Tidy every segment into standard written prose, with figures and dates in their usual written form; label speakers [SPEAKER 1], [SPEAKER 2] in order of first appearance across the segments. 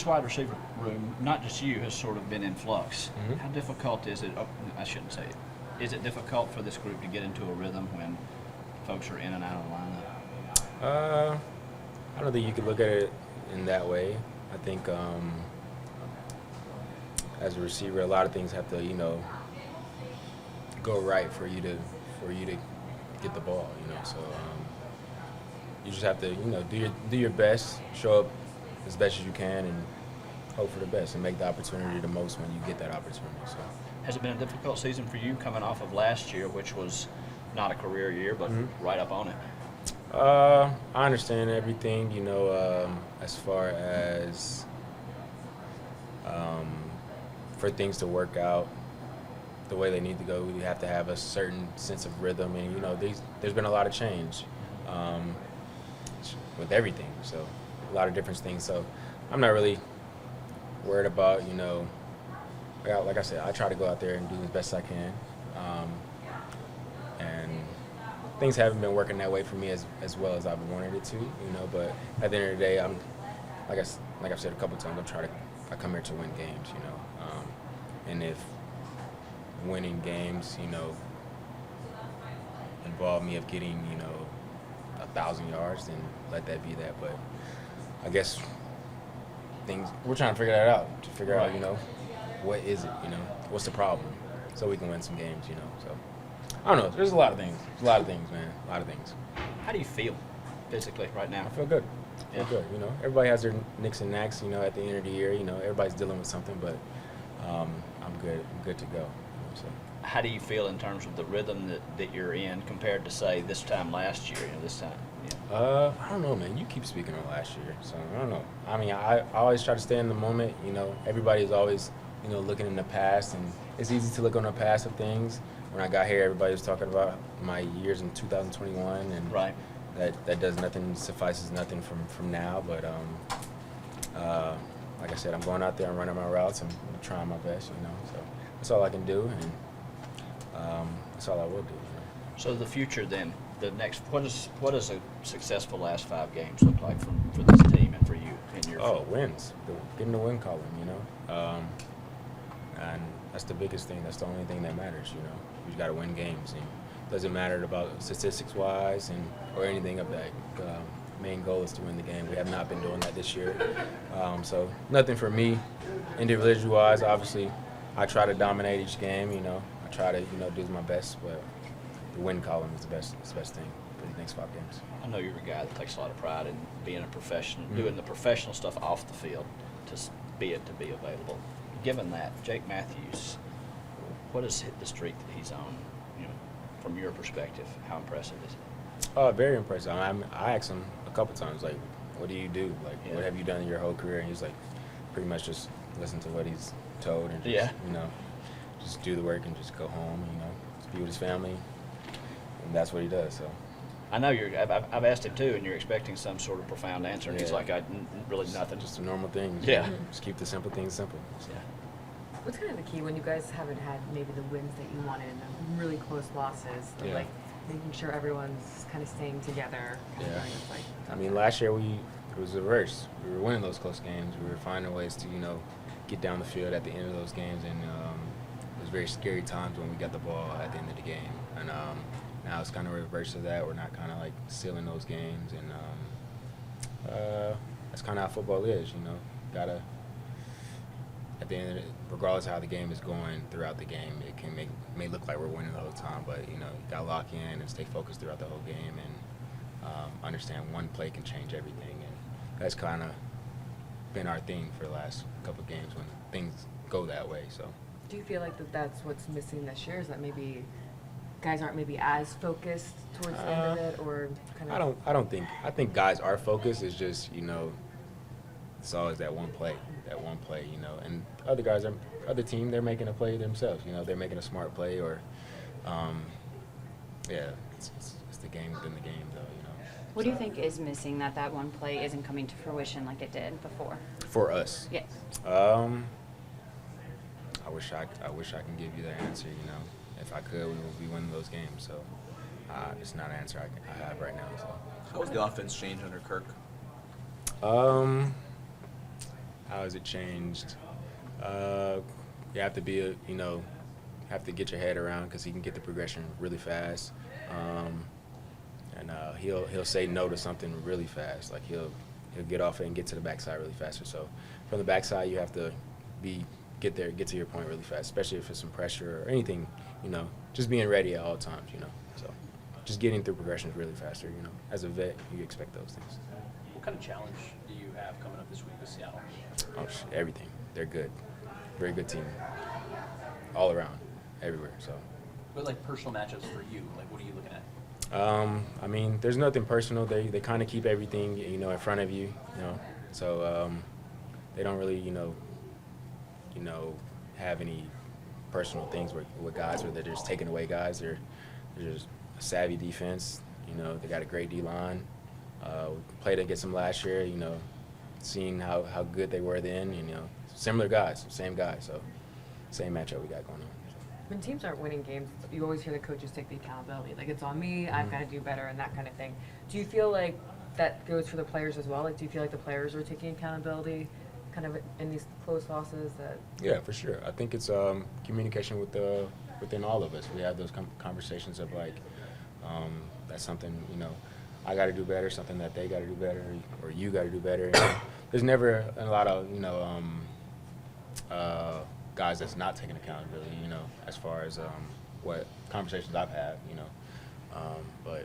[SPEAKER 1] wide receiver room, not just you, has sort of been in flux.
[SPEAKER 2] Mm-hmm.
[SPEAKER 1] How difficult is it? Oh, I shouldn't say it. Is it difficult for this group to get into a rhythm when folks are in and out of the lineup?
[SPEAKER 2] I don't think you could look at it in that way. I think as a receiver, a lot of things have to, go right for you to get the ball. So you just have to, do your best, show up as best as you can, and hope for the best, and make the opportunity the most when you get that opportunity. So.
[SPEAKER 1] Has it been a difficult season for you coming off of last year, which was not a career year, but right up on it?
[SPEAKER 2] I understand everything, as far as for things to work out the way they need to go, we have to have a certain sense of rhythm, and there's been a lot of change with everything, so a lot of different things. So I'm not really worried about, like I said, I try to go out there and do as best I can, and things haven't been working that way for me as well as I've wanted it to, but at the end of the day, I'm like I've said a couple times, I come here to win games, and if winning games, involve me of getting, 1,000 yards, then let that be that. But I guess we're trying to figure that out, out, what is it, what's the problem, so we can win some games, so. I don't know, there's a lot of things, man, a lot of things.
[SPEAKER 1] How do you feel physically right now?
[SPEAKER 2] I feel good. Everybody has their nicks and knacks, at the end of the year, everybody's dealing with something, but I'm good to go. So.
[SPEAKER 1] How do you feel in terms of the rhythm that you're in compared to, say, this time last year, this time?
[SPEAKER 2] I don't know, man. You keep speaking on last year, so I don't know. I mean, I always try to stay in the moment, Everybody's always, looking in the past, and it's easy to look on the past of things. When I got here, everybody was talking about my years in 2021, and
[SPEAKER 1] right.
[SPEAKER 2] that does nothing, suffices nothing from now, but like I said, I'm going out there and running my routes. I'm trying my best, so that's all I can do, and that's all I will do.
[SPEAKER 1] So the future then, what does a successful last 5 games look like for this team and for you in your
[SPEAKER 2] wins, getting the win column, and that's the biggest thing. That's the only thing that matters, You got to win games, and it doesn't matter about statistics wise or anything of that. Main goal is to win the game. We have not been doing that this year, so nothing for me individual wise. Obviously, I try to dominate each game. I try to do my best, but the win column is the best thing for the next 5 games.
[SPEAKER 1] I know you're a guy that takes a lot of pride in being a professional, doing the professional stuff off the field to be available. Given that, Jake Matthews, what has hit the streak that he's on? From your perspective, how impressive is it?
[SPEAKER 2] Very impressive. I asked him a couple times, like, what do you do? Like, what have you done in your whole career? And he's like, pretty much just listen to what he's told and just, just do the work and just go home, just be with his family. And that's what he does, so.
[SPEAKER 1] I know I've asked him too, and you're expecting some sort of profound answer, and he's like, really nothing.
[SPEAKER 2] Just the normal things.
[SPEAKER 1] Yeah.
[SPEAKER 2] Just keep the simple things simple. So.
[SPEAKER 1] Yeah.
[SPEAKER 3] What's kind of the key when you guys haven't had maybe the wins that you wanted and the really close losses?
[SPEAKER 2] Yeah.
[SPEAKER 3] Like making sure everyone's kind of staying together.
[SPEAKER 2] Yeah. I mean, last year it was the reverse. We were winning those close games. We were finding ways to, get down the field at the end of those games, and it was very scary times when we got the ball at the end of the game. And now it's kind of reverse of that. We're not kind of like sealing those games, and that's kind of how football is. Gotta. At the end of it, regardless of how the game is going throughout the game, it may look like we're winning the whole time, but you got to lock in and stay focused throughout the whole game, and understand one play can change everything, and that's kind of been our thing for the last couple of games when things go that way. So,
[SPEAKER 3] do you feel like that's what's missing this year? Is that maybe guys aren't maybe as focused towards the end of it, or kind of?
[SPEAKER 2] I don't think. I think guys are focused. It's just it's always that one play, and other team, they're making a play themselves, they're making a smart play, or, it's the game within the game, though,
[SPEAKER 4] What do you think is missing that one play isn't coming to fruition like it did before?
[SPEAKER 2] For us?
[SPEAKER 4] Yes.
[SPEAKER 2] I wish I can give you that answer, If I could, we would be winning those games, so it's not an answer I have right now, so.
[SPEAKER 5] How has the offense changed under Kirk?
[SPEAKER 2] How has it changed? You have to have to get your head around because he can get the progression really fast. And he'll say no to something really fast. Like he'll get off it and get to the backside really faster. So from the backside, you have to get to your point really fast, especially if it's some pressure or anything. Just being ready at all times. So just getting through progressions really faster. As a vet, you expect those things.
[SPEAKER 5] What kind of challenge do you have coming up this week with Seattle?
[SPEAKER 2] Everything. They're good. Very good team. All around, everywhere. So.
[SPEAKER 5] But like personal matchups for you, like what are you looking at?
[SPEAKER 2] There's nothing personal. They kind of keep everything, in front of you, So they don't really, have any personal things with guys where they're just taking away guys. They're just a savvy defense. They got a great D-line. We played against them last year, seeing how good they were then. Similar guys, same guys. So same matchup we got going on.
[SPEAKER 3] When teams aren't winning games, you always hear the coaches take the accountability. Like, it's on me, I've got to do better, and that kind of thing. Do you feel like that goes for the players as well? Like, do you feel like the players are taking accountability kind of in these close losses?
[SPEAKER 2] Yeah, for sure. I think it's communication within all of us. We have those conversations of, like, that's something, I got to do better, something that they got to do better, or you got to do better. There's never a lot of, guys that's not taking accountability, as far as what conversations I've had, but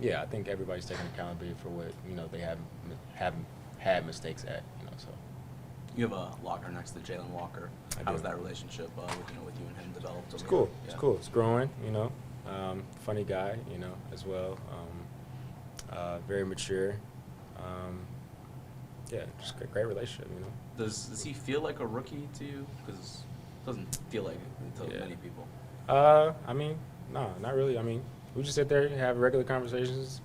[SPEAKER 2] yeah, I think everybody's taking accountability for what they haven't had mistakes at, so.
[SPEAKER 6] You have a locker next to Jalon Walker. How's that relationship with you and him developed?
[SPEAKER 2] It's cool. Yeah. It's cool. It's growing. Funny guy, as well. Very mature. Yeah, just a great relationship,
[SPEAKER 6] Does he feel like a rookie to you? Because it doesn't feel like it to many people.
[SPEAKER 2] No, not really. We just sit there and have regular conversations,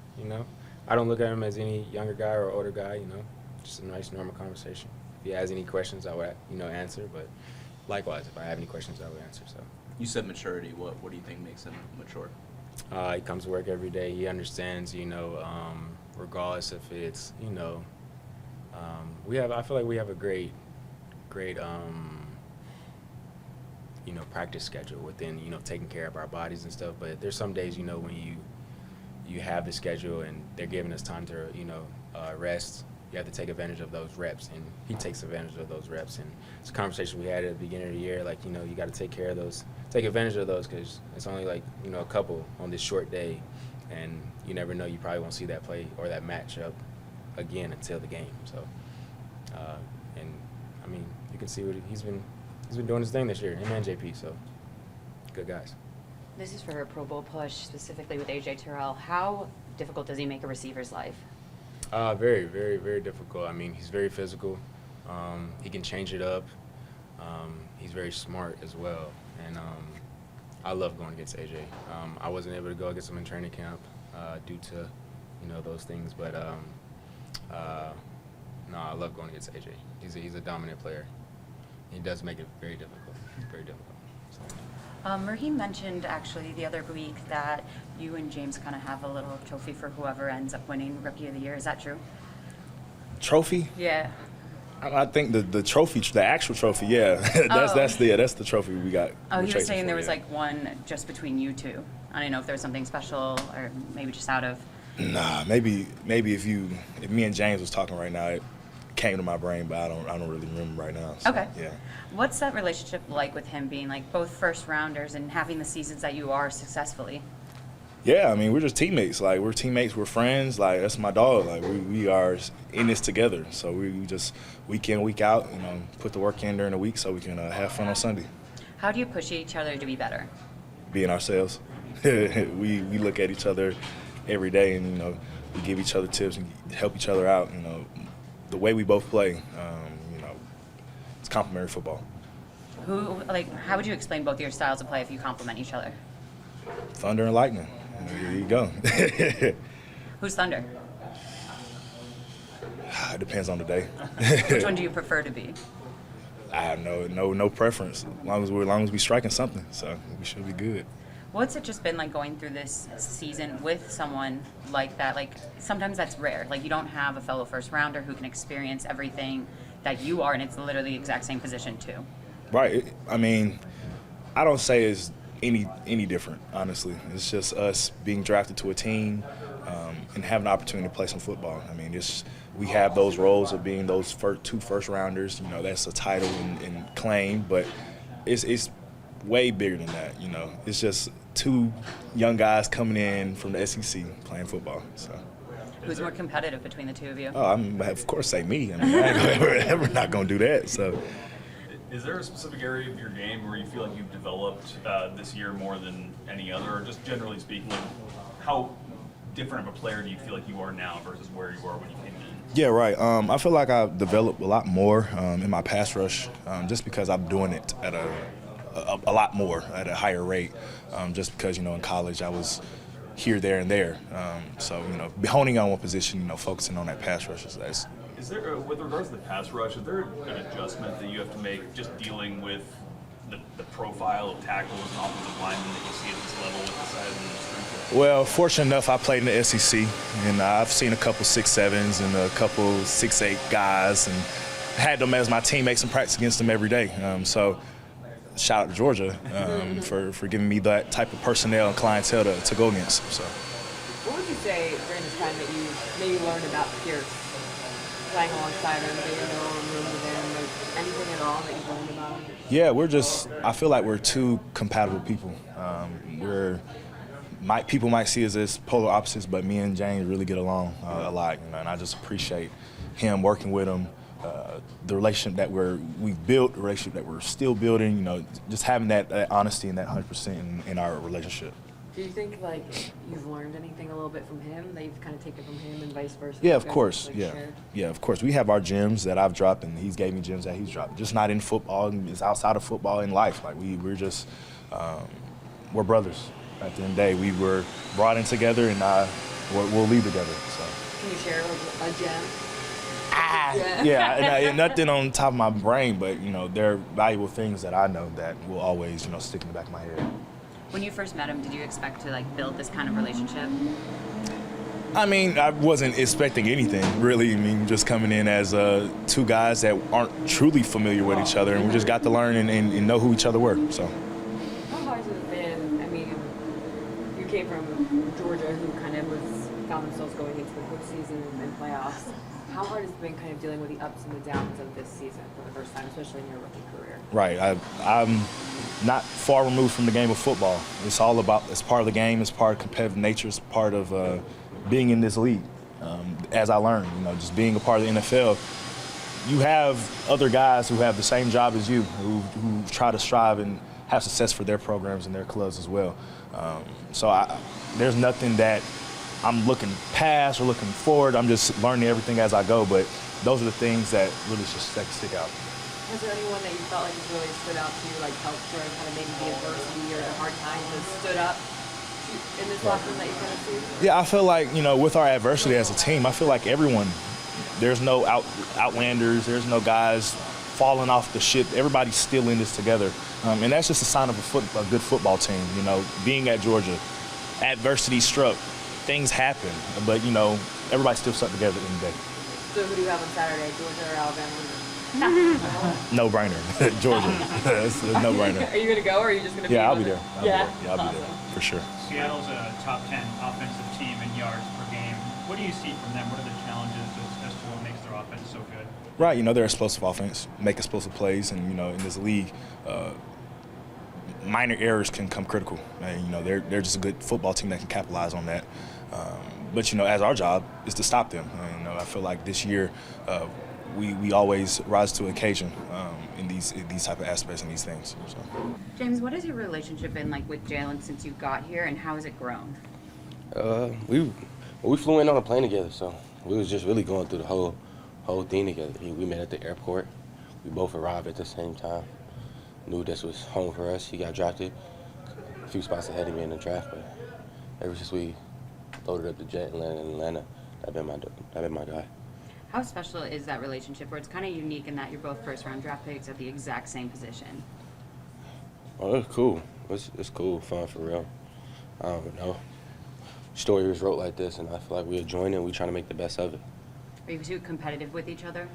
[SPEAKER 2] I don't look at him as any younger guy or older guy, just a nice, normal conversation. If he has any questions, I would, answer. But likewise, if I have any questions, I would answer. So. You
[SPEAKER 6] said maturity. What do you think makes him mature?
[SPEAKER 2] He comes to work every day. He understands, regardless if it's, I feel like we have a great, practice schedule within, taking care of our bodies and stuff. But there's some days, when you have the schedule and they're giving us time to, rest, you have to take advantage of those reps. And he takes advantage of those reps. And it's a conversation we had at the beginning of the year, like, you got to take advantage of those because it's only like, a couple on this short day. And you never know, you probably won't see that play or that matchup again until the game. So, you can see what he's been doing his thing this year, him and JP. So, good guys.
[SPEAKER 4] This is for a Pro Bowl push, specifically with A.J. Terrell. How difficult does he make a receiver's life?
[SPEAKER 2] Very, very, very difficult. He's very physical. He can change it up. He's very smart as well. And I love going against A.J. I wasn't able to go against him in training camp due to, those things. But, no, I love going against A.J. He's a dominant player. He does make it very difficult. Very difficult. So.
[SPEAKER 4] Raheem mentioned actually the other week that you and James kind of have a little trophy for whoever ends up winning Rookie of the Year. Is that true?
[SPEAKER 7] Trophy?
[SPEAKER 4] Yeah.
[SPEAKER 7] I think the trophy, the actual trophy, yeah. that's the trophy we got.
[SPEAKER 4] Oh, he was saying there was like one just between you two. I don't know if there was something special or maybe just out of.
[SPEAKER 7] Nah, maybe if me and James was talking right now, it came to my brain, but I don't really remember right now. So,
[SPEAKER 4] okay.
[SPEAKER 7] Yeah.
[SPEAKER 4] What's that relationship like with him being like both first rounders and having the seasons that you are successfully?
[SPEAKER 7] Yeah, we're just teammates. Like, we're teammates, we're friends. Like, that's my dog. Like, we are in this together. So we just week in, week out, put the work in during the week so we can have fun on Sunday.
[SPEAKER 4] How do you push each other to be better?
[SPEAKER 7] Being ourselves. we look at each other every day and, we give each other tips and help each other out. The way we both play, it's complementary football.
[SPEAKER 4] How would you explain both your styles of play if you complement each other?
[SPEAKER 7] Thunder and lightning. There you go.
[SPEAKER 4] Who's Thunder?
[SPEAKER 7] It depends on the day.
[SPEAKER 4] Which one do you prefer to be?
[SPEAKER 7] I have no preference. As long as we striking something, so we should be good.
[SPEAKER 4] What's it just been like going through this season with someone like that? Like, sometimes that's rare. Like, you don't have a fellow first rounder who can experience everything that you are, and it's literally the exact same position too.
[SPEAKER 7] Right. I mean, I don't say it's any different, honestly. It's just us being drafted to a team and having the opportunity to play some football. I mean, we have those roles of being those two first-rounders. You know, that's a title and claim, but it's way bigger than that, you know. It's just two young guys coming in from the SEC playing football. So.
[SPEAKER 4] Who's more competitive between the two of you?
[SPEAKER 7] Oh, of course, say me. I mean, I ain't ever not going to do that, so.
[SPEAKER 8] Is there a specific area of your game where you feel like you've developed this year more than any other, or just generally speaking, like how different of a player do you feel like you are now versus where you were when you came in?
[SPEAKER 7] Yeah, right. I feel like I've developed a lot more in my pass rush just because I'm doing it at a lot more at a higher rate. Just because, you know, in college I was here, there, and there. So, you know, honing on one position, you know, focusing on that pass rush is
[SPEAKER 8] Is there, with regards to the pass rush, is there an adjustment that you have to make just dealing with the profile of tackles and offensive linemen that you see at this level with the size and the strength?
[SPEAKER 7] Well, fortunate enough, I played in the SEC, and I've seen a couple 6'7" and a couple 6'8" guys, and had them as my teammates and practice against them every day. So, shout out to Georgia for giving me that type of personnel and clientele to go against. So,
[SPEAKER 3] What would you say during this time that you maybe learned about Pearce, playing alongside him, getting in the room with him, like anything at all that you learned about him?
[SPEAKER 7] Yeah, I feel like we're two compatible people. People might see us as polar opposites, but me and James really get along a lot, you know, and I just appreciate him, working with him, the relationship that we've built, the relationship that we're still building, you know, just having that honesty and that 100% in our relationship.
[SPEAKER 3] Do you think, like, you've learned anything a little bit from him that you've kind of taken from him and vice versa?
[SPEAKER 7] Yeah,
[SPEAKER 3] You
[SPEAKER 7] of
[SPEAKER 3] guys,
[SPEAKER 7] course.
[SPEAKER 3] like,
[SPEAKER 7] Yeah.
[SPEAKER 3] shared?
[SPEAKER 7] Yeah, of course. We have our gems that I've dropped, and he's gave me gems that he's dropped. Just not in football. It's outside of football in life. Like, we're just we're brothers. At the end of the day, we were brought in together, and we'll leave together. So.
[SPEAKER 3] Can you share a gem?
[SPEAKER 7] Yeah, and nothing on top of my brain, but, you know, there are valuable things that I know that will always, you know, stick in the back of my head.
[SPEAKER 4] When you first met him, did you expect to like build this kind of relationship?
[SPEAKER 7] I mean, I wasn't expecting anything, really. I mean, just coming in as two guys that aren't truly familiar with each other, and we just got to learn and know who each other were. So.
[SPEAKER 3] How hard has it been? I mean, you came from Georgia, who kind of found themselves going into the postseason and playoffs. How hard has it been kind of dealing with the ups and the downs of this season for the first time, especially in your rookie career?
[SPEAKER 7] Right. I'm not far removed from the game of football. It's part of the game. It's part of competitive nature. It's part of being in this league. As I learned, you know, just being a part of the NFL, you have other guys who have the same job as you, who try to strive and have success for their programs and their clubs as well. There's nothing that I'm looking past or looking forward. I'm just learning everything as I go, but those are the things that really should stick out.
[SPEAKER 3] Was there anyone that you felt like really stood out to you, like helped during kind of maybe the adversity or the hard times that stood up in this locker room that you kind of see?
[SPEAKER 7] Yeah, I feel like, you know, with our adversity as a team, I feel like everyone, there's no outlanders, there's no guys falling off the ship. Everybody's still in this together. And that's just a sign of a good football team. You know, being at Georgia, adversity struck. Things happen, but, you know, everybody still stuck together at the end of the day.
[SPEAKER 3] So who do you have on Saturday, Georgia or Alabama?
[SPEAKER 7] No brainer. Georgia. That's a no brainer.
[SPEAKER 3] Are you going to go, or are you just going to be
[SPEAKER 7] Yeah, I'll
[SPEAKER 3] on
[SPEAKER 7] be
[SPEAKER 3] it?
[SPEAKER 7] there. I'll be there for sure.
[SPEAKER 9] Seattle's a top 10 offensive team in yards per game. What do you see from them? What are the challenges as to what makes their offense so good?
[SPEAKER 7] Right, you know, they're explosive offense, make explosive plays, and, you know, in this league, minor errors can come critical. And, you know, they're just a good football team that can capitalize on that. But, you know, as our job is to stop them. You know, I feel like this year we always rise to occasion in these type of aspects and these things. So.
[SPEAKER 4] James, what has your relationship been like with Jalon since you got here, and how has it grown?
[SPEAKER 10] We flew in on a plane together, so we was just really going through the whole thing together. We met at the airport. We both arrived at the same time. Knew this was home for us. He got drafted a few spots ahead of me in the draft, but ever since we loaded up the jet and landed in Atlanta, that been my guy.
[SPEAKER 4] How special is that relationship where it's kind of unique in that you're both first-round draft picks at the exact same position?
[SPEAKER 10] Oh, it's cool. It's cool, fun for real. I don't know. Story was wrote like this, and I feel like we're enjoying it. We're trying to make the best of it.
[SPEAKER 4] Are you two competitive with each other?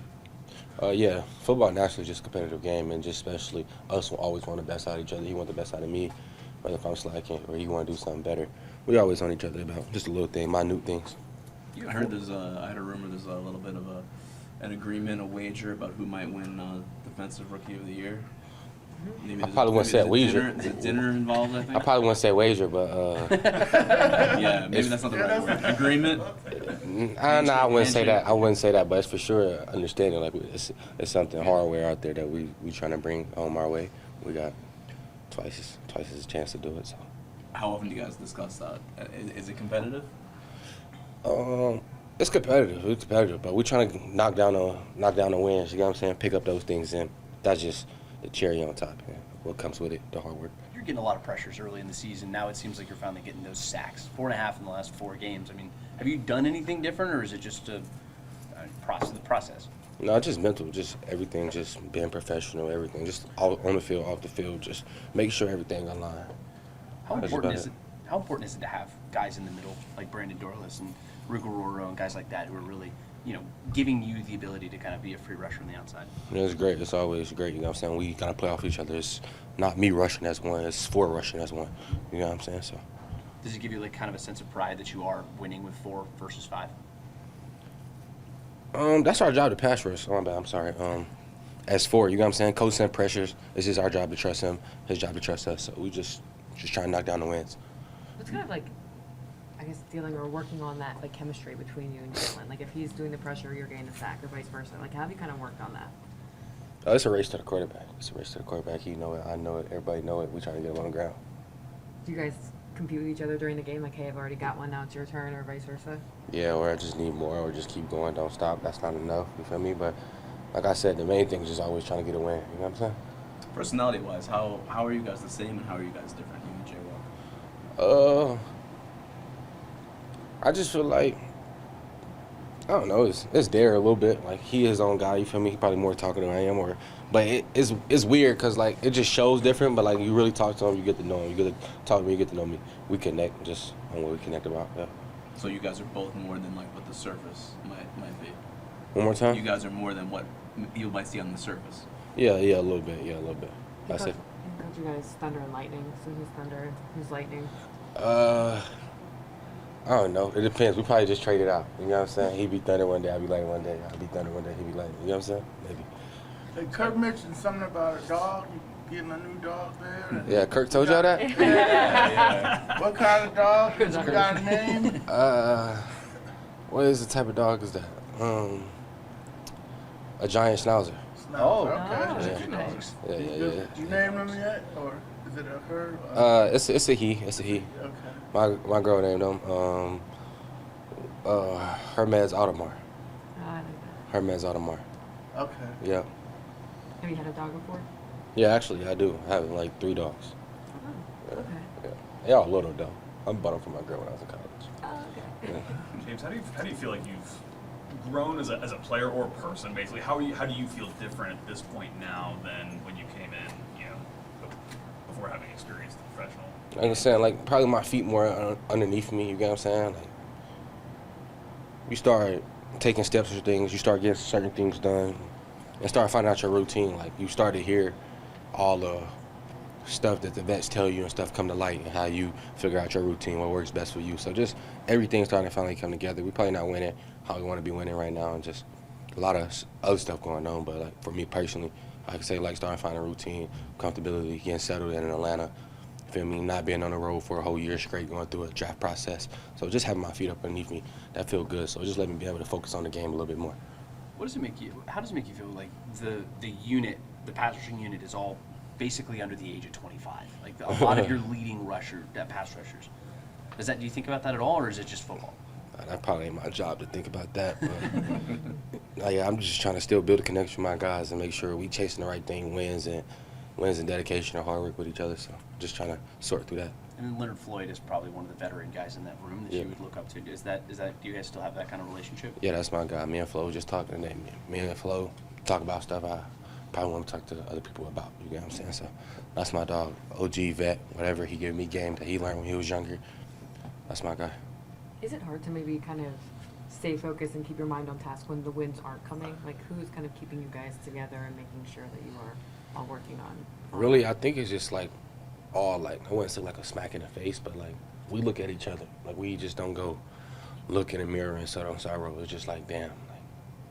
[SPEAKER 10] Yeah, football naturally is just a competitive game, and just especially us will always want the best out of each other. He want the best out of me, whether if I'm slacking or he want to do something better. We always on each other about just a little thing, minute things.
[SPEAKER 6] I heard I had a rumor there's a little bit of an agreement, a wager about who might win Defensive Rookie of the Year. Maybe
[SPEAKER 10] I probably wouldn't say a wager.
[SPEAKER 6] There's a dinner involved, I think.
[SPEAKER 10] I probably wouldn't say wager, but
[SPEAKER 6] yeah, maybe that's not the right word. Agreement.
[SPEAKER 10] No, I wouldn't say that. I wouldn't say that, but it's for sure understanding. Like it's something hardware out there that we trying to bring home our way. We got twice as a chance to do it. So.
[SPEAKER 6] How often do you guys discuss that? Is it competitive?
[SPEAKER 10] It's competitive. It's competitive, but we're trying to knock down the wins. You know what I'm saying? Pick up those things, and that's just the cherry on top. Yeah. What comes with it, the hard work.
[SPEAKER 5] You're getting a lot of pressures early in the season. Now it seems like you're finally getting those sacks. 4.5 in the last 4 games. I mean, have you done anything different, or is it just the process?
[SPEAKER 10] No, just mental, just everything, just being professional, everything, just all on the field, off the field, just make sure everything aligned.
[SPEAKER 5] How important is it to have guys in the middle like Brandon Dorlus and Ruggiero and guys like that who are really, giving you the ability to kind of be a free rusher on the outside?
[SPEAKER 10] Yeah, it's great. It's always great. You know what I'm saying? We got to play off each other. It's not me rushing as one. It's 4 rushing as one. You know what I'm saying? So.
[SPEAKER 5] Does it give you like kind of a sense of pride that you are winning with 4 versus 5?
[SPEAKER 10] That's our job to pass rush. Oh, my bad. I'm sorry. As 4, you know what I'm saying? Coach sent pressures. It's just our job to trust him. His job to trust us. So we just try to knock down the wins.
[SPEAKER 3] What's kind of like, I guess, dealing or working on that like chemistry between you and Jalon? Like if he's doing the pressure, you're getting the sack, or vice versa. Like how have you kind of worked on that?
[SPEAKER 10] It's a race to the quarterback. It's a race to the quarterback. You know it. I know it. Everybody know it. We trying to get him on the ground.
[SPEAKER 3] Do you guys compete with each other during the game? Like, hey, I've already got one, now it's your turn, or vice versa?
[SPEAKER 10] Yeah, or I just need more, or just keep going, don't stop. That's not enough. You feel me? But like I said, the main thing is just always trying to get a win. You know what I'm saying?
[SPEAKER 6] Personality-wise, how are you guys the same, and how are you guys different? You and Jay Walker.
[SPEAKER 10] I just feel like, I don't know, it's there a little bit. Like, he his own guy, you feel me? He probably more talking than I am, but it's weird because, like, it just shows different, but, like, you really talk to him, you get to know him. You get to talk to me, you get to know me. We connect just on what we connect about, yeah.
[SPEAKER 6] So you guys are both more than, like, what the surface might be?
[SPEAKER 10] One more time?
[SPEAKER 6] You guys are more than what you might see on the surface?
[SPEAKER 10] Yeah, a little bit, That's it.
[SPEAKER 3] You guys thunder and lightning, so who's thunder, who's lightning?
[SPEAKER 10] I don't know. It depends. We probably just trade it out. You know what I'm saying? He be thunder one day, I'll be lightning one day. I'll be thunder one day, he be lightning. You know what I'm saying? Maybe.
[SPEAKER 11] Hey, Kirk mentioned something about a dog. You getting a new dog there?
[SPEAKER 10] Yeah, Kirk told y'all that?
[SPEAKER 11] Yeah. What kind of dog? You got a name?
[SPEAKER 10] What is the type of dog is that? A giant schnauzer.
[SPEAKER 11] Oh, okay.
[SPEAKER 10] Yeah.
[SPEAKER 11] You named him yet, or is it a her?
[SPEAKER 10] It's a he. It's a he.
[SPEAKER 11] Okay.
[SPEAKER 10] My girl named him Hermes Audemars. Hermes Audemars.
[SPEAKER 11] Okay.
[SPEAKER 10] Yeah.
[SPEAKER 3] Have you had a dog before?
[SPEAKER 10] Yeah, actually, I do. I have like 3 dogs.
[SPEAKER 3] Oh, okay.
[SPEAKER 10] Yeah. They all little though. I bought them for my girl when I was in college.
[SPEAKER 3] Oh, okay.
[SPEAKER 10] Yeah.
[SPEAKER 8] James, how do you feel like you've grown as a player or person? Basically, how do you feel different at this point now than when you came in? Before having experienced the professional.
[SPEAKER 10] Like I'm saying, like probably my feet more underneath me. You get what I'm saying? Like you start taking steps for things. You start getting certain things done, and start finding out your routine. Like you start to hear all the stuff that the vets tell you and stuff come to light, and how you figure out your routine, what works best for you. So just everything's starting to finally come together. We're probably not winning how we want to be winning right now, and just a lot of other stuff going on. But like for me personally, I can say like starting to find a routine, comfortability, getting settled in Atlanta. You feel me? Not being on the road for a whole year straight, going through a draft process. So just having my feet up underneath me, that feel good. So just let me be able to focus on the game a little bit more.
[SPEAKER 5] How does it make you feel like the unit, the pass rushing unit, is all basically under the age of 25? Like a lot of your leading pass rushers. Do you think about that at all, or is it just football?
[SPEAKER 10] That probably ain't my job to think about that. But yeah, I'm just trying to still build a connection with my guys and make sure we chasing the right thing, wins and dedication and hard work with each other. So just trying to sort through that.
[SPEAKER 5] And then Leonard Floyd is probably one of the veteran guys in that room that you would look up to. Is that do you guys still have that kind of relationship?
[SPEAKER 10] Yeah, that's my guy. Me and Flo was just talking today. Me and Flo talk about stuff I probably want to talk to other people about. You get what I'm saying? So that's my dog. OG vet, whatever he gave me game that he learned when he was younger. That's my guy.
[SPEAKER 3] Is it hard to maybe kind of stay focused and keep your mind on task when the wins aren't coming? Like, who's kind of keeping you guys together and making sure that you are all working on?
[SPEAKER 10] Really, I think it's just like all like, I wouldn't say like a smack in the face, but like we look at each other. Like we just don't go look in the mirror and sit on sorrow. It's just like, damn, like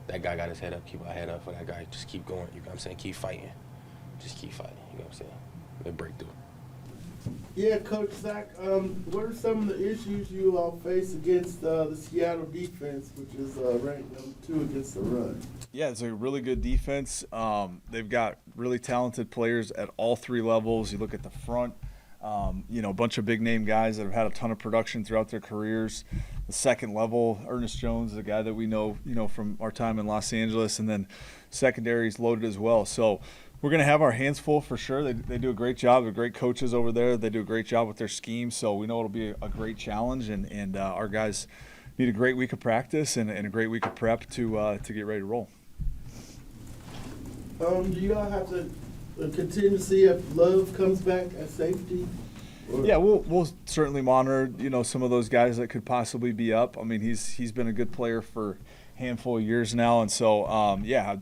[SPEAKER 10] that guy got his head up, keep our head up for that guy. Just keep going, you know what I'm saying? Keep fighting. Just keep fighting, you know what I'm saying? They break through.
[SPEAKER 11] Yeah, Coach Zac, what are some of the issues you all face against the Seattle defense, which is ranked #2 against the run?
[SPEAKER 12] Yeah, it's a really good defense. They've got really talented players at all three levels. You look at the front, a bunch of big-name guys that have had a ton of production throughout their careers. The second level, Ernest Jones is a guy that we know, from our time in Los Angeles, and then secondary is loaded as well. So we're going to have our hands full for sure. They do a great job. They're great coaches over there. They do a great job with their scheme. So we know it'll be a great challenge, and our guys need a great week of practice and a great week of prep to get ready to roll.
[SPEAKER 11] Do you all have to continue to see if Love comes back at safety?
[SPEAKER 12] Yeah, we'll certainly monitor, some of those guys that could possibly be up. I mean, he's been a good player for handful of years now, and so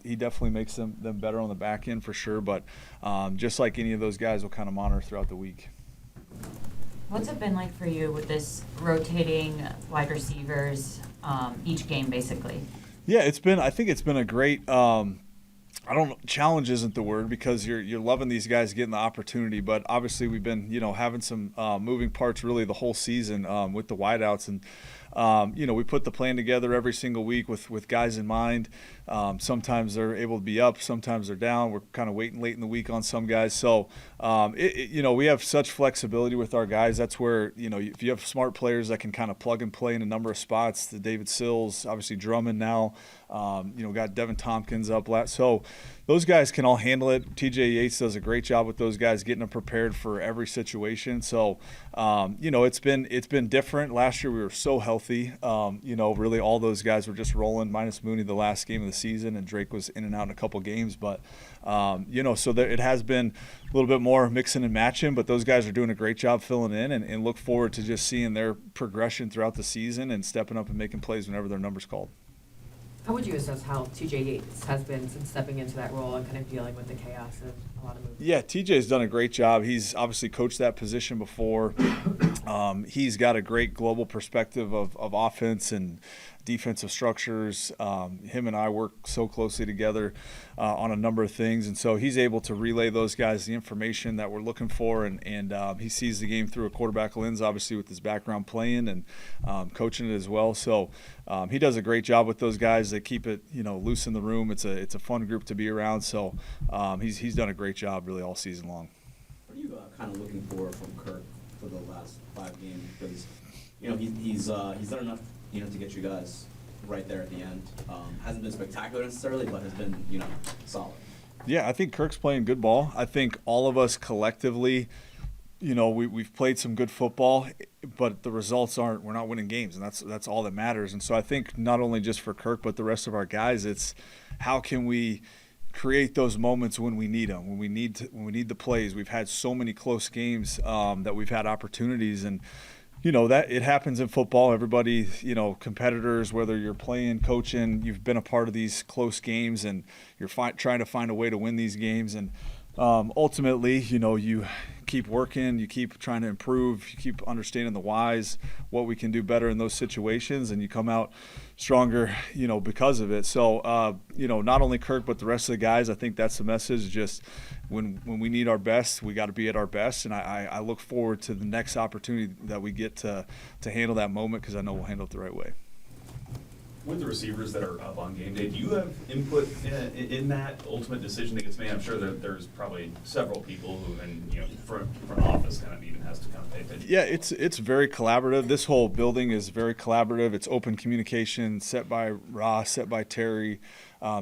[SPEAKER 12] he definitely makes them better on the back end for sure, but just like any of those guys, we'll kind of monitor throughout the week.
[SPEAKER 13] What's it been like for you with this rotating wide receivers each game basically?
[SPEAKER 12] Yeah, I think it's been a great challenge isn't the word, because you're loving these guys getting the opportunity, but obviously we've been having some moving parts really the whole season with the wideouts, and we put the plan together every single week with guys in mind. Sometimes they're able to be up, sometimes they're down. We're kind of waiting late in the week on some guys. So, we have such flexibility with our guys. That's where, if you have smart players that can kind of plug and play in a number of spots, the David Sills, obviously Drummond now, got Devin Tompkins up. So those guys can all handle it. TJ Yates does a great job with those guys, getting them prepared for every situation. So, it's been different. Last year we were so healthy. Really all those guys were just rolling, minus Mooney the last game of the season, and Drake was in and out in a couple games. But, so it has been a little bit more mixing and matching, but those guys are doing a great job filling in, and look forward to just seeing their progression throughout the season and stepping up and making plays whenever their number's called.
[SPEAKER 3] How would you assess how TJ Yates has been since stepping into that role and kind of dealing with the chaos of a lot of moves?
[SPEAKER 12] Yeah, TJ's done a great job. He's obviously coached that position before. He's got a great global perspective of offense and defensive structures. Him and I work so closely together on a number of things, and so he's able to relay those guys the information that we're looking for, and he sees the game through a quarterback lens, obviously with his background playing and coaching it as well. So he does a great job with those guys. They keep it loose in the room. It's a fun group to be around. So he's done a great job really all season long.
[SPEAKER 6] What are you kind of looking for from Kirk for the last 5 games? Because he's done enough to get you guys right there at the end. Hasn't been spectacular necessarily, but has been solid. Yeah,
[SPEAKER 12] I think Kirk's playing good ball. I think all of us collectively, we've played some good football, but the results we're not winning games, and that's all that matters. And so I think not only just for Kirk, but the rest of our guys, it's how can we create those moments when we need them, when we need the plays. We've had so many close games that we've had opportunities, and that it happens in football. Everybody, competitors, whether you're playing, coaching, you've been a part of these close games, and you're trying to find a way to win these games. And ultimately, you keep working, you keep trying to improve, you keep understanding the whys, what we can do better in those situations, and you come out stronger, because of it. So, not only Kirk, but the rest of the guys, I think that's the message. Just when we need our best, we got to be at our best. And I look forward to the next opportunity that we get to handle that moment, because I know we'll handle it the right way.
[SPEAKER 8] With the receivers that are up on game day, do you have input in that ultimate decision that gets made? I'm sure that there's probably several people who, and front office kind of even has to kind of pay attention.
[SPEAKER 12] Yeah, it's very collaborative. This whole building is very collaborative. It's open communication, set by Ross, set by Terry,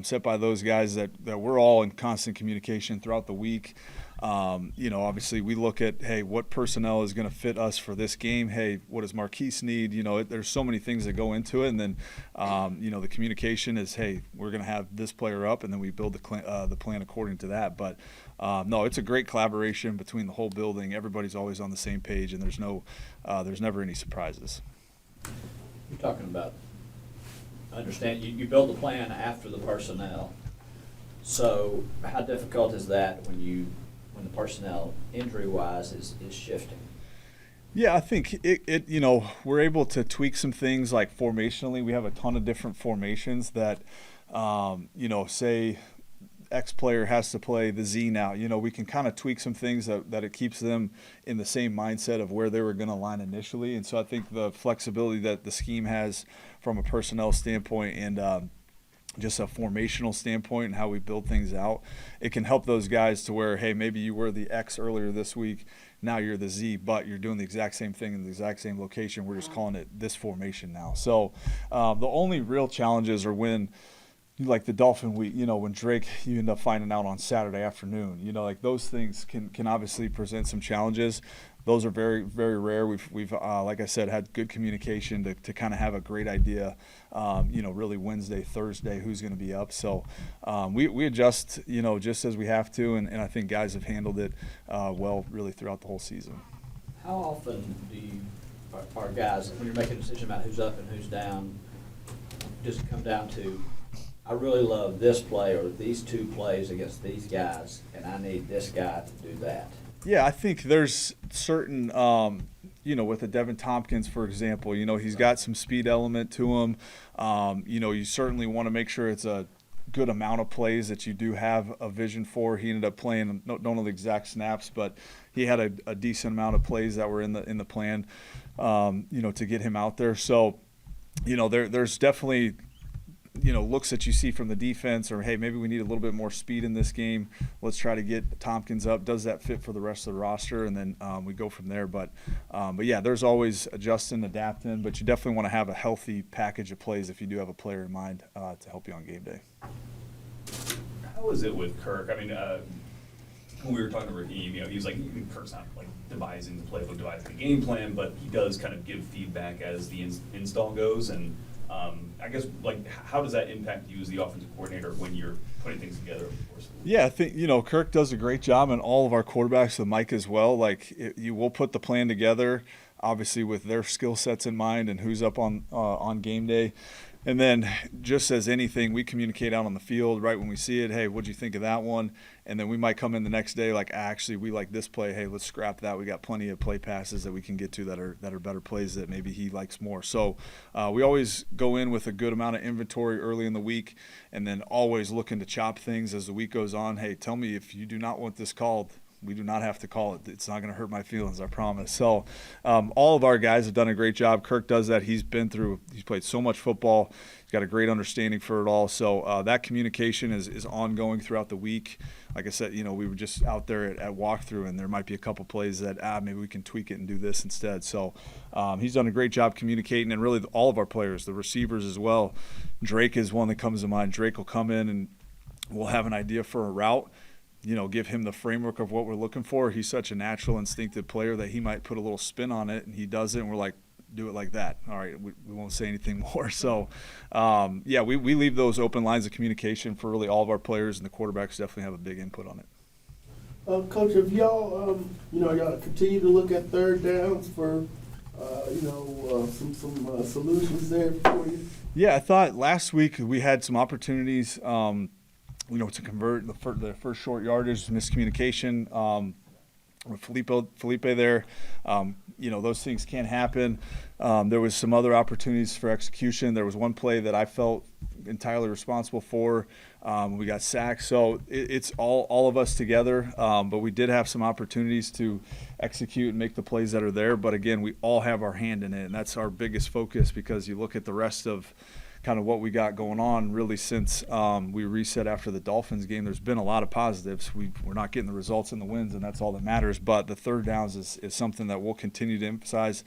[SPEAKER 12] set by those guys that we're all in constant communication throughout the week. Obviously we look at, hey, what personnel is going to fit us for this game? Hey, what does Marquise need? There's so many things that go into it. And then, the communication is, hey, we're going to have this player up, and then we build the plan according to that. But no, it's a great collaboration between the whole building. Everybody's always on the same page, and there's never any surprises.
[SPEAKER 1] You're talking about understand, you build the plan after the personnel. So how difficult is that when the personnel injury-wise is shifting?
[SPEAKER 12] Yeah, I think it we're able to tweak some things like formationally. We have a ton of different formations that, say X player has to play the Z now. We can kind of tweak some things that it keeps them in the same mindset of where they were going to line initially. And so I think the flexibility that the scheme has from a personnel standpoint and just a formational standpoint and how we build things out, it can help those guys to where, hey, maybe you were the X earlier this week, now you're the Z, but you're doing the exact same thing in the exact same location. We're just calling it this formation now. So the only real challenges are when, like the Dolphin week, when Drake, you end up finding out on Saturday afternoon, like those things can obviously present some challenges. Those are very, very rare. We've like I said, had good communication to kind of have a great idea, really Wednesday, Thursday, who's going to be up. So we adjust, just as we have to, and I think guys have handled it well really throughout the whole season.
[SPEAKER 1] How often are guys, when you're making a decision about who's up and who's down, does it come down to, I really love this play or these two plays against these guys, and I need this guy to do that?
[SPEAKER 12] Yeah, I think there's certain, with a Devin Tompkins, for example, he's got some speed element to him. You certainly want to make sure it's a good amount of plays that you do have a vision for. He ended up playing, don't know the exact snaps, but he had a decent amount of plays that were in the plan, to get him out there. So, there's definitely looks that you see from the defense, or hey, maybe we need a little bit more speed in this game. Let's try to get Tompkins up. Does that fit for the rest of the roster? And then we go from there. But yeah, there's always adjusting, adapting, but you definitely want to have a healthy package of plays if you do have a player in mind to help you on game day.
[SPEAKER 8] How is it with Kirk? I mean, when we were talking to Raheem, he was like, Kirk's not like devising the playbook, devising the game plan, but he does kind of give feedback as the install goes. And I guess, how does that impact you as the offensive coordinator when you're putting things together, of course?
[SPEAKER 12] Yeah, I think, Kirk does a great job, and all of our quarterbacks, with Mike as well. You will put the plan together, obviously, with their skill sets in mind and who's up on game day. And then, just as anything, we communicate out on the field right when we see it. Hey, what'd you think of that one? And then we might come in the next day actually, we like this play. Hey, let's scrap that. We got plenty of play passes that we can get to that are better plays that maybe he likes more. So we always go in with a good amount of inventory early in the week, and then always looking to chop things as the week goes on. Hey, tell me if you do not want this called. We do not have to call it. It's not going to hurt my feelings, I promise. So all of our guys have done a great job. Kirk does that. He's played so much football. He's got a great understanding for it all. So that communication is ongoing throughout the week. Like I said, we were just out there at walkthrough, and there might be a couple plays that maybe we can tweak it and do this instead. So he's done a great job communicating, and really all of our players, the receivers as well. Drake is one that comes to mind. Drake will come in, and we'll have an idea for a route. Give him the framework of what we're looking for. He's such a natural, instinctive player that he might put a little spin on it, and he does it, and we're like, do it like that. All right, we won't say anything more. So, we leave those open lines of communication for really all of our players, and the quarterbacks definitely have a big input on it.
[SPEAKER 11] Coach, if y'all, y'all continue to look at third downs for, some solutions there for you? Yeah,
[SPEAKER 12] I thought last week we had some opportunities to convert the first short yardage, miscommunication with Felipe there. Those things can't happen. There was some other opportunities for execution. There was one play that I felt entirely responsible for. We got sacked. So it's all of us together. But we did have some opportunities to execute and make the plays that are there. But again, we all have our hand in it, and that's our biggest focus, because you look at the rest of kind of what we got going on really since we reset after the Dolphins game. There's been a lot of positives. We're not getting the results and the wins, and that's all that matters. But the third downs is something that we'll continue to emphasize.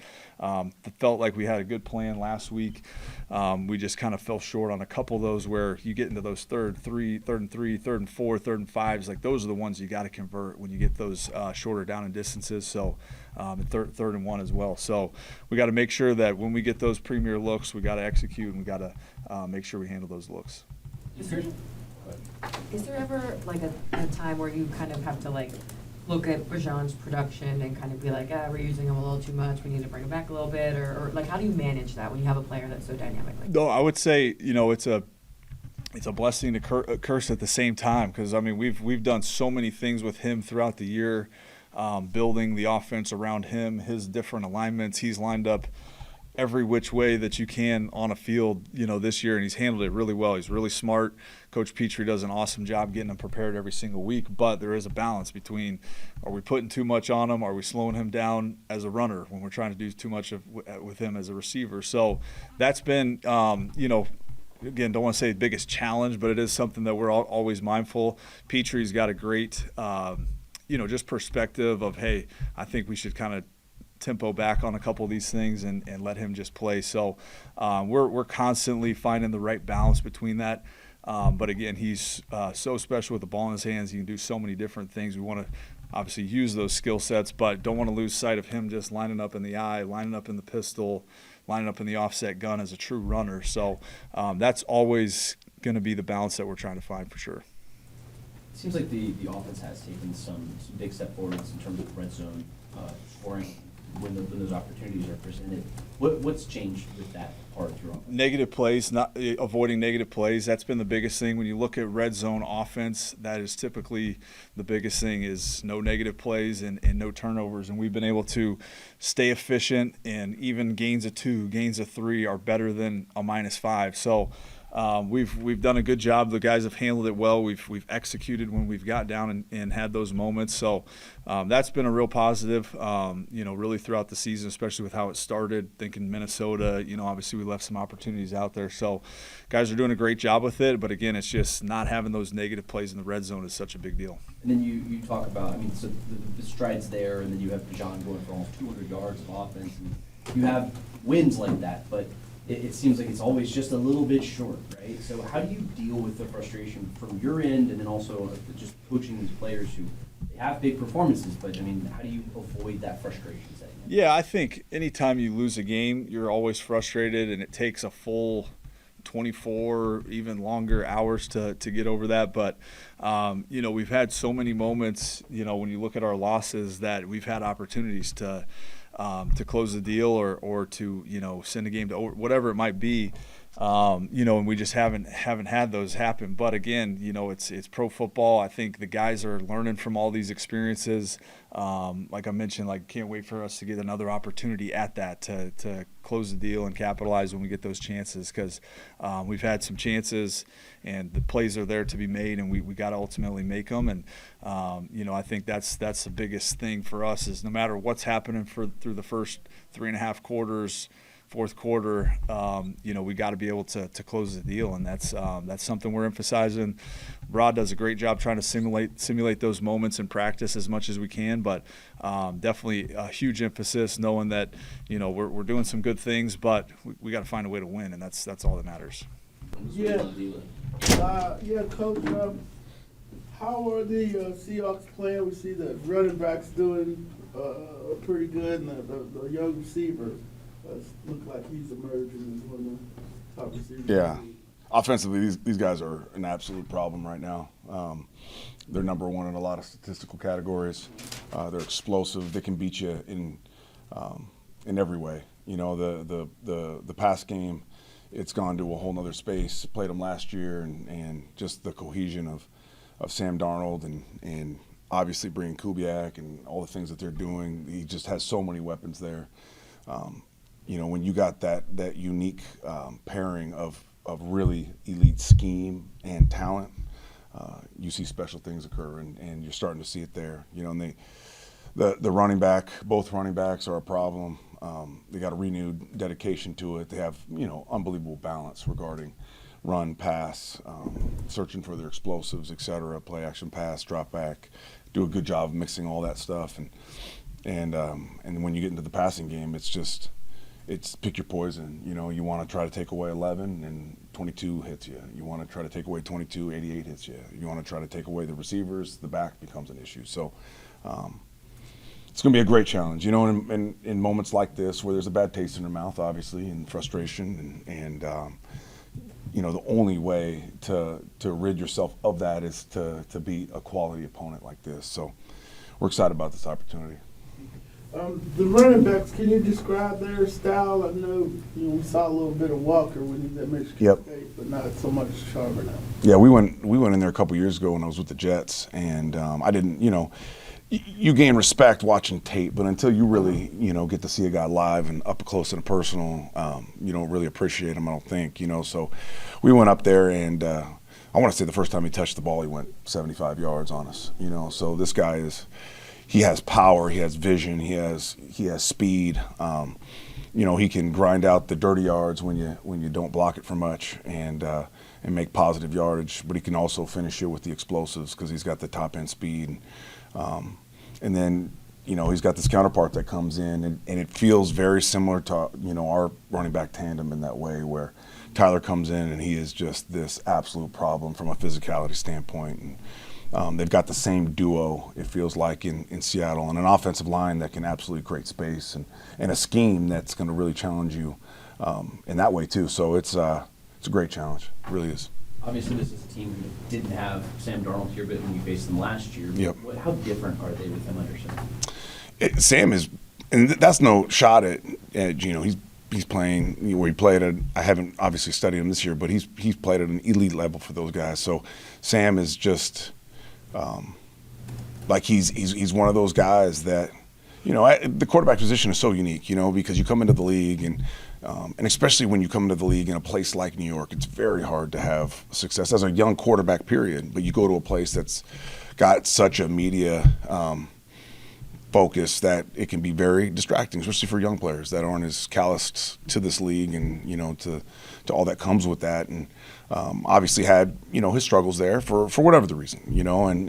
[SPEAKER 12] Felt like we had a good plan last week. We just kind of fell short on a couple of those where you get into those third and 3, third and 4, third and 5s. Those are the ones you got to convert when you get those shorter down in distances. So and third and 1 as well. So we got to make sure that when we get those premier looks, we got to execute, and we got to make sure we handle those looks.
[SPEAKER 3] Is there ever a time where you kind of have to look at Rajon's production and kind of be like, we're using him a little too much, we need to bring him back a little bit, or like how do you manage that when you have a player that's so dynamic like that?
[SPEAKER 12] No, I would say, it's a blessing to curse at the same time, because I mean we've done so many things with him throughout the year, building the offense around him, his different alignments. He's lined up every which way that you can on a field, this year, and he's handled it really well. He's really smart. Coach Petrie does an awesome job getting him prepared every single week, but there is a balance between, are we putting too much on him? Are we slowing him down as a runner when we're trying to do too much with him as a receiver? So that's been, again, don't want to say the biggest challenge, but it is something that we're always mindful. Petrie's got a great, just perspective of, hey, I think we should kind of tempo back on a couple of these things and let him just play. So we're constantly finding the right balance between that. But again, he's so special with the ball in his hands. He can do so many different things. We want to obviously use those skill sets, but don't want to lose sight of him just lining up in the eye, lining up in the pistol, lining up in the offset gun as a true runner. So that's always going to be the balance that we're trying to find for sure.
[SPEAKER 6] It seems like the offense has taken some big step forwards in terms of red zone scoring when those opportunities are presented. What's changed with that part of your offense?
[SPEAKER 12] Negative plays, not avoiding negative plays. That's been the biggest thing. When you look at red zone offense, that is typically the biggest thing, is no negative plays and no turnovers. And we've been able to stay efficient, and even gains of 2, gains of 3 are better than a -5. So we've done a good job. The guys have handled it well. We've executed when we've got down and had those moments. So that's been a real positive, really throughout the season, especially with how it started. Thinking Minnesota, obviously we left some opportunities out there. So guys are doing a great job with it. But again, it's just not having those negative plays in the red zone is such a big deal.
[SPEAKER 6] And then you talk about, so the strides there, and then you have Jalon going for almost 200 yards of offense. And you have wins like that, but it seems like it's always just a little bit short, right? So how do you deal with the frustration from your end, and then also just coaching these players who they have big performances, but I mean, how do you avoid that frustration setting in?
[SPEAKER 12] Yeah, I think anytime you lose a game, you're always frustrated, and it takes a full 24, even longer hours to get over that. But, we've had so many moments, when you look at our losses, that we've had opportunities to close the deal or to, send a game to whatever it might be, and we just haven't had those happen. But again, it's pro football. I think the guys are learning from all these experiences. Like I mentioned, can't wait for us to get another opportunity at that to close the deal and capitalize when we get those chances, because we've had some chances and the plays are there to be made, and we got to ultimately make them. And I think that's the biggest thing for us, is no matter what's happening through the first 3.5 quarters, fourth quarter, we got to be able to close the deal, and that's something we're emphasizing. Rod does a great job trying to simulate those moments in practice as much as we can, but definitely a huge emphasis, knowing that we're doing some good things, but we got to find a way to win, and that's all that matters.
[SPEAKER 11] Yeah, Coach. How are the Seahawks playing? We see the running backs doing pretty good, and the young receiver look like he's emerging as one of the top receivers.
[SPEAKER 14] Yeah. Offensively, these guys are an absolute problem right now. They're number one in a lot of statistical categories. They're explosive. They can beat you in every way. The pass game, it's gone to a whole nother space. Played them last year, and just the cohesion of Sam Darnold and obviously bringing Kubiak and all the things that they're doing. He just has so many weapons there. When you got that unique pairing of really elite scheme and talent, you see special things occur, and you're starting to see it there. And the running back, both running backs are a problem. They got a renewed dedication to it. They have unbelievable balance regarding run, pass, searching for their explosives, etc. Play action, pass, drop back. Do a good job of mixing all that stuff, and when you get into the passing game, it's pick your poison. You want to try to take away 11, and 22 hits you. You want to try to take away 22, 88 hits you. You want to try to take away the receivers, the back becomes an issue. So it's going to be a great challenge. In moments like this where there's a bad taste in their mouth, obviously, and frustration, and the only way to rid yourself of that is to beat a quality opponent like this. So we're excited about this opportunity.
[SPEAKER 11] The running backs, can you describe their style? I know we saw a little bit of Walker when he was at Michigan
[SPEAKER 14] Yep.
[SPEAKER 11] State, but not so much Sharper now.
[SPEAKER 14] Yeah, we went in there a couple years ago when I was with the Jets, and I didn't, you gain respect watching tape, but until you really, get to see a guy live and up close and personal, you don't really appreciate him, I don't think, So we went up there, and I want to say the first time he touched the ball, he went 75 yards on us, So this guy he has power, he has vision, he has speed. He can grind out the dirty yards when you don't block it for much and make positive yardage. But he can also finish it with the explosives because he's got the top end speed. And then he's got this counterpart that comes in, and it feels very similar to our running back tandem in that way, where Tyler comes in and he is just this absolute problem from a physicality standpoint. And, they've got the same duo, it feels like, in Seattle, and an offensive line that can absolutely create space and a scheme that's going to really challenge you in that way too. So it's a great challenge, it really is.
[SPEAKER 6] Obviously, this is a team who didn't have Sam Darnold here, but when you faced them last year,
[SPEAKER 14] Yep.
[SPEAKER 6] How different are they with him under Sam?
[SPEAKER 14] Sam is, and that's no shot at Gino. He's playing where he played at. I haven't obviously studied him this year, but he's played at an elite level for those guys. So Sam is just like he's one of those guys that the quarterback position is so unique, because you come into the league and especially when you come into the league in a place like New York, it's very hard to have success as a young quarterback, period. But you go to a place that's got such a media focus that it can be very distracting, especially for young players that aren't as calloused to this league and to all that comes with that. And obviously had his struggles there for whatever the reason,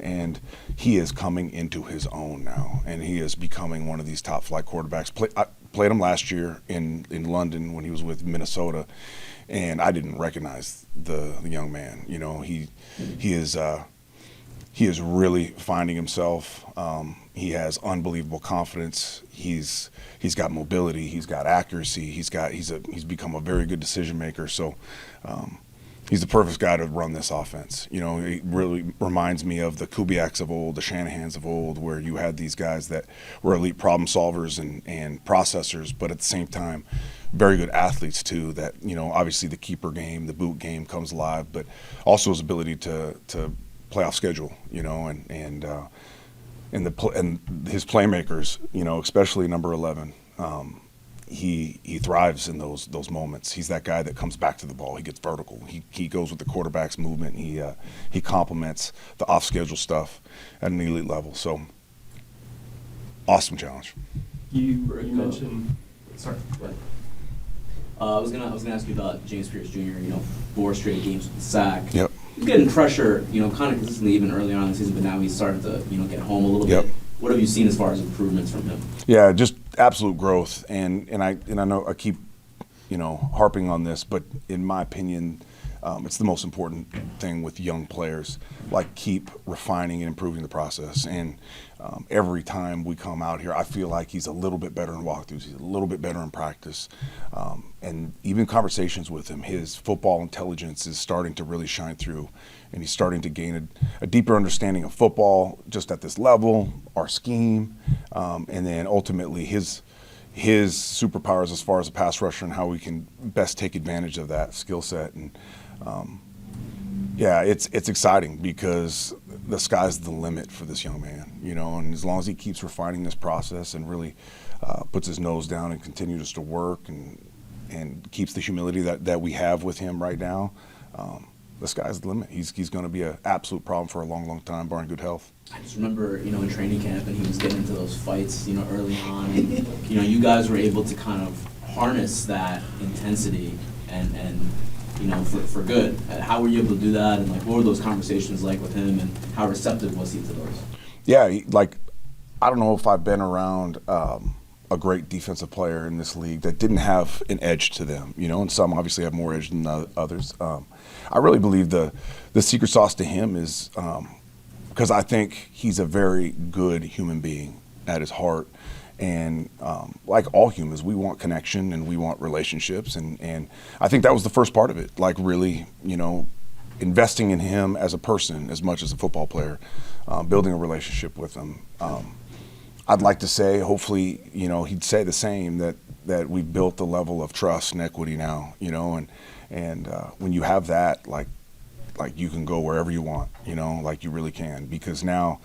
[SPEAKER 14] and he is coming into his own now, and he is becoming one of these top flight quarterbacks. I played him last year in London when he was with Minnesota, and I didn't recognize the young man. He is really finding himself. He has unbelievable confidence. He's got mobility. He's got accuracy. He's become a very good decision maker. So he's the perfect guy to run this offense. He really reminds me of the Kubiaks of old, the Shanahans of old, where you had these guys that were elite problem solvers and processors, but at the same time, very good athletes too. That obviously the keeper game, the boot game comes alive, but also his ability to playoff schedule, and his playmakers, especially number 11. He thrives in those moments. He's that guy that comes back to the ball. He gets vertical. He goes with the quarterback's movement. He complements the off schedule stuff at an elite level. So awesome challenge.
[SPEAKER 6] You mentioned. Sorry. Go ahead. I was gonna ask you about James Pearce Jr. 4 straight games with the sack.
[SPEAKER 14] Yep.
[SPEAKER 6] He's getting pressure, kind of consistently even early on in the season, but now he's started to, get home a little
[SPEAKER 14] Yep.
[SPEAKER 6] bit. What have you seen as far as improvements from him?
[SPEAKER 14] Yeah, just absolute growth, and I know I keep harping on this, but in my opinion, it's the most important thing with young players. Like, keep refining and improving the process, and every time we come out here, I feel like he's a little bit better in walkthroughs. He's a little bit better in practice, and even conversations with him, his football intelligence is starting to really shine through, and he's starting to gain a deeper understanding of football just at this level, our scheme, and then ultimately his superpowers as far as a pass rusher and how we can best take advantage of that skill set. And yeah, it's exciting because the sky's the limit for this young man, and as long as he keeps refining this process and really puts his nose down and continues to work and keeps the humility that we have with him right now, the sky's the limit. He's going to be an absolute problem for a long, long time, barring good health.
[SPEAKER 6] I just remember, in training camp, and he was getting into those fights, early on, and you guys were able to kind of harness that intensity and for good. How were you able to do that, and what were those conversations like with him, and how receptive was he to those?
[SPEAKER 14] Yeah, I don't know if I've been around a great defensive player in this league that didn't have an edge to them, and some obviously have more edge than others. I really believe the secret sauce to him is because I think he's a very good human being at his heart. And like all humans, we want connection and we want relationships. And I think that was the first part of it, really, investing in him as a person as much as a football player, building a relationship with him. I'd like to say, hopefully, he'd say the same, that we've built a level of trust and equity now, and when you have that, like you can go wherever you want, like you really can, because now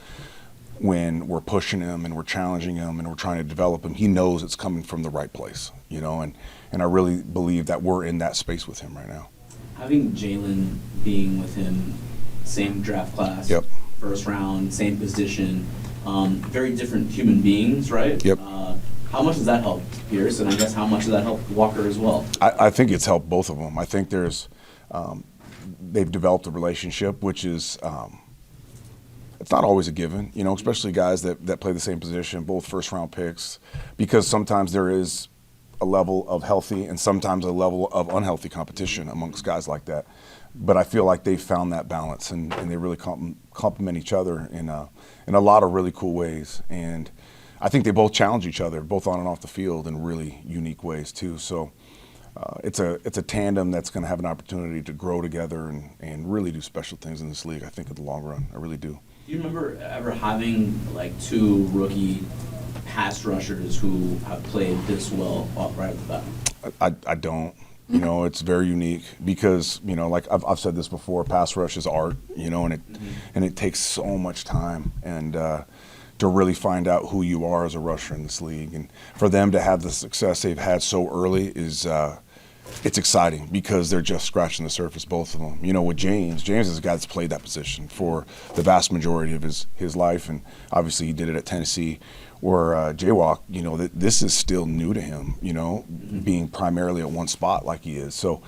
[SPEAKER 14] when we're pushing him and we're challenging him and we're trying to develop him, he knows it's coming from the right place, and I really believe that we're in that space with him right now.
[SPEAKER 6] Having Jalon being with him, same draft class,
[SPEAKER 14] Yep.
[SPEAKER 6] first round, same position, very different human beings, right?
[SPEAKER 14] Yep.
[SPEAKER 6] How much does that help Pearce, and I guess how much does that help Walker as well?
[SPEAKER 14] I think it's helped both of them. I think they've developed a relationship, which is it's not always a given, especially guys that play the same position, both first-round picks, because sometimes there is a level of healthy and sometimes a level of unhealthy competition amongst guys like that. But I feel like they found that balance, and they really complement each other in a lot of really cool ways. And I think they both challenge each other, both on and off the field, in really unique ways too. So it's a tandem that's going to have an opportunity to grow together and really do special things in this league, I think, in the long run. I really do.
[SPEAKER 6] Do you remember ever having like two rookie pass rushers who have played this well right off the bat?
[SPEAKER 14] I don't. It's very unique because, like I've said this before, pass rush is art, and it takes so much time and to really find out who you are as a rusher in this league. And for them to have the success they've had so early is it's exciting because they're just scratching the surface, both of them. With James is a guy that's played that position for the vast majority of his life, and obviously he did it at Tennessee. Where Jaywalk, this is still new to him, being primarily at one spot like he is. So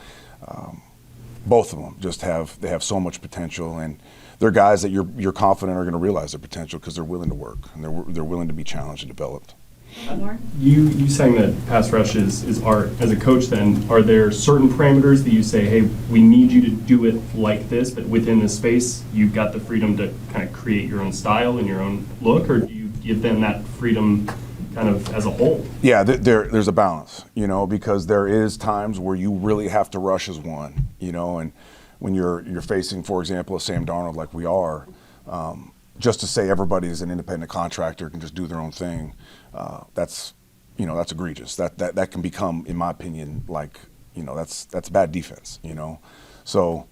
[SPEAKER 14] both of them they have so much potential, and they're guys that you're confident are going to realize their potential because they're willing to work and they're willing to be challenged and developed.
[SPEAKER 15] You saying that pass rush is art. As a coach, then, are there certain parameters that you say, hey, we need you to do it like this, but within this space, you've got the freedom to kind of create your own style and your own look, or do you give them that freedom kind of as a whole?
[SPEAKER 14] Yeah, there's a balance, because there is times where you really have to rush as one, and when you're facing, for example, a Sam Darnold like we are, just to say everybody is an independent contractor can just do their own thing, that's egregious. That can become, in my opinion, like, that's bad defense, So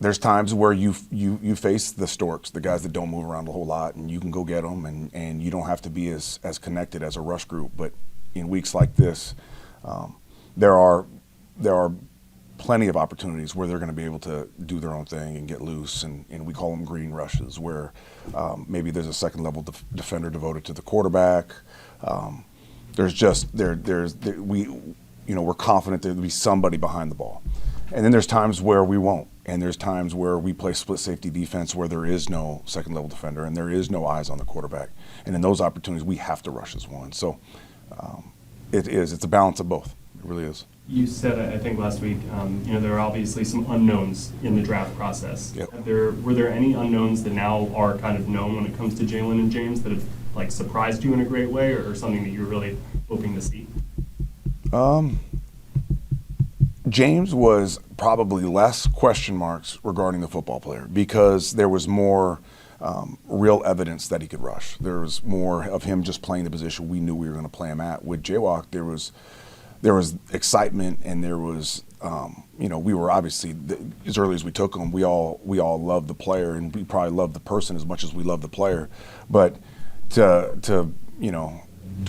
[SPEAKER 14] there's times where you face the storks, the guys that don't move around a whole lot, and you can go get them, and you don't have to be as connected as a rush group. But in weeks like this, there are plenty of opportunities where they're going to be able to do their own thing and get loose, and we call them green rushes, where maybe there's a second level defender devoted to the quarterback. We're confident there'll be somebody behind the ball. And then there's times where we won't. And there's times where we play split safety defense where there is no second level defender and there is no eyes on the quarterback. And in those opportunities, we have to rush as one. So it's a balance of both. It really is.
[SPEAKER 15] You said, I think last week, there are obviously some unknowns in the draft process.
[SPEAKER 14] Yep.
[SPEAKER 15] Were there any unknowns that now are kind of known when it comes to Jalon and James that have like surprised you in a great way, or something that you're really hoping to see?
[SPEAKER 14] James was probably less question marks regarding the football player because there was more real evidence that he could rush. There was more of him just playing the position we knew we were going to play him at. With Jaywalk, there was excitement, and there was we were obviously as early as we took him, we all loved the player, and we probably loved the person as much as we loved the player. But to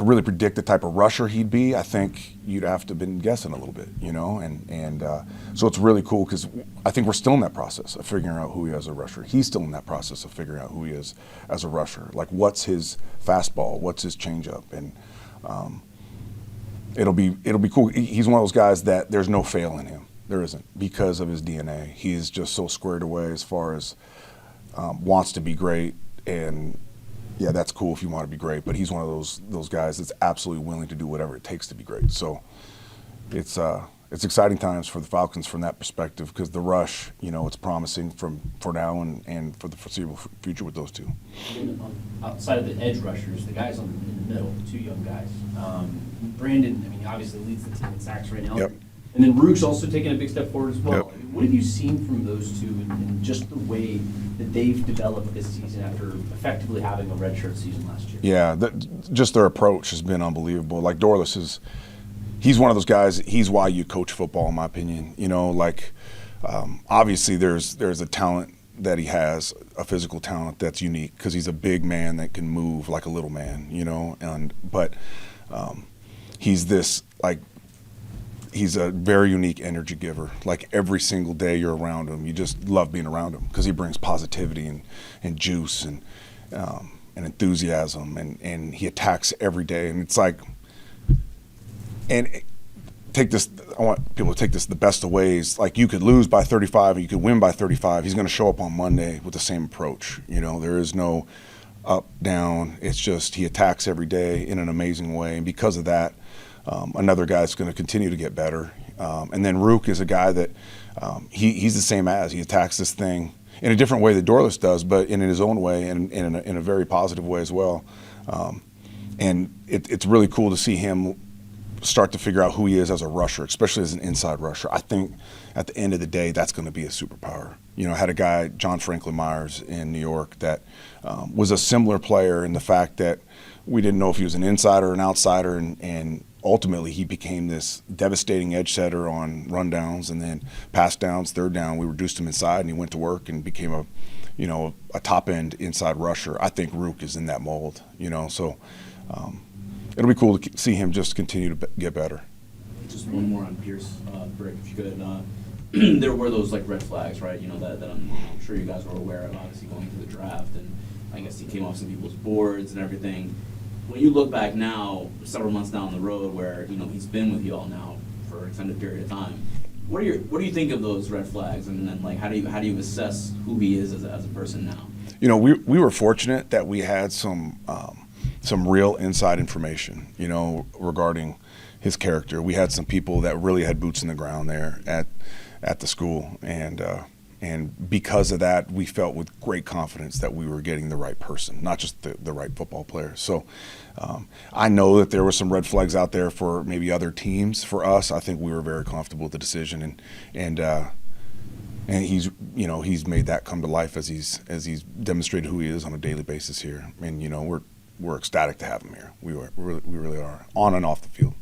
[SPEAKER 14] really predict the type of rusher he'd be, I think you'd have to have been guessing a little bit, and so it's really cool because I think we're still in that process of figuring out who he is as a rusher. He's still in that process of figuring out who he is as a rusher. Like, what's his fastball? What's his changeup? And it'll be cool. He's one of those guys that there's no fail in him. There isn't, because of his DNA. He's just so squared away as far as wants to be great, and yeah, that's cool if you want to be great, but he's one of those guys that's absolutely willing to do whatever it takes to be great. So it's exciting times for the Falcons from that perspective, because the rush, it's promising for now and for the foreseeable future with those two.
[SPEAKER 16] Outside of the edge rushers, the guys in the middle, the two young guys. Brandon, obviously leads the team in sacks right now.
[SPEAKER 14] Yep.
[SPEAKER 16] And then Rook's also taken a big step forward as well.
[SPEAKER 14] Yep.
[SPEAKER 16] I mean, what have you seen from those two and just the way that they've developed this season after effectively having a redshirt season last year?
[SPEAKER 14] Yeah, just their approach has been unbelievable. Like Dorless he's one of those guys. He's why you coach football, in my opinion. You know, like obviously there's a talent that he has, a physical talent that's unique because he's a big man that can move like a little man. You know, but he's this like. He's a very unique energy giver. Like every single day you're around him, you just love being around him because he brings positivity and juice and enthusiasm and he attacks every day. And it's like, and I want people to take this the best of ways. Like you could lose by 35 or you could win by 35. He's going to show up on Monday with the same approach. You know, there is no up, down. It's just he attacks every day in an amazing way. And because of that, another guy that's going to continue to get better. And then Rook is a guy that he's the same as. He attacks this thing in a different way that Dorless does, but in his own way and in a very positive way as well. And it's really cool to see him start to figure out who he is as a rusher, especially as an inside rusher. I think at the end of the day, that's going to be a superpower. You know, I had a guy, John Franklin Myers in New York, that was a similar player in the fact that we didn't know if he was an insider or an outsider, and ultimately he became this devastating edge setter on rundowns and then pass downs, third down. We reduced him inside and he went to work and became a top end inside rusher. I think Rook is in that mold, you know, so it'll be cool to see him just continue to get better.
[SPEAKER 6] Just one more on Pearce, Brick, if you could. There were those like red flags, right? You know, that I'm sure you guys were aware of, obviously going to the draft, and I guess he came off some people's boards and everything. When you look back now, several months down the road, where you know he's been with you all now for an extended period of time, what do you think of those red flags, and then like how do you assess who he is as a person now?
[SPEAKER 14] You know, we were fortunate that we had some real inside information, you know, regarding his character. We had some people that really had boots in the ground there at the school, and because of that, we felt with great confidence that we were getting the right person, not just the right football player. So I know that there were some red flags out there for maybe other teams. For us, I think we were very comfortable with the decision, and he's made that come to life as he's demonstrated who he is on a daily basis here. And you know, we're ecstatic to have him here. We really are, on and off the field.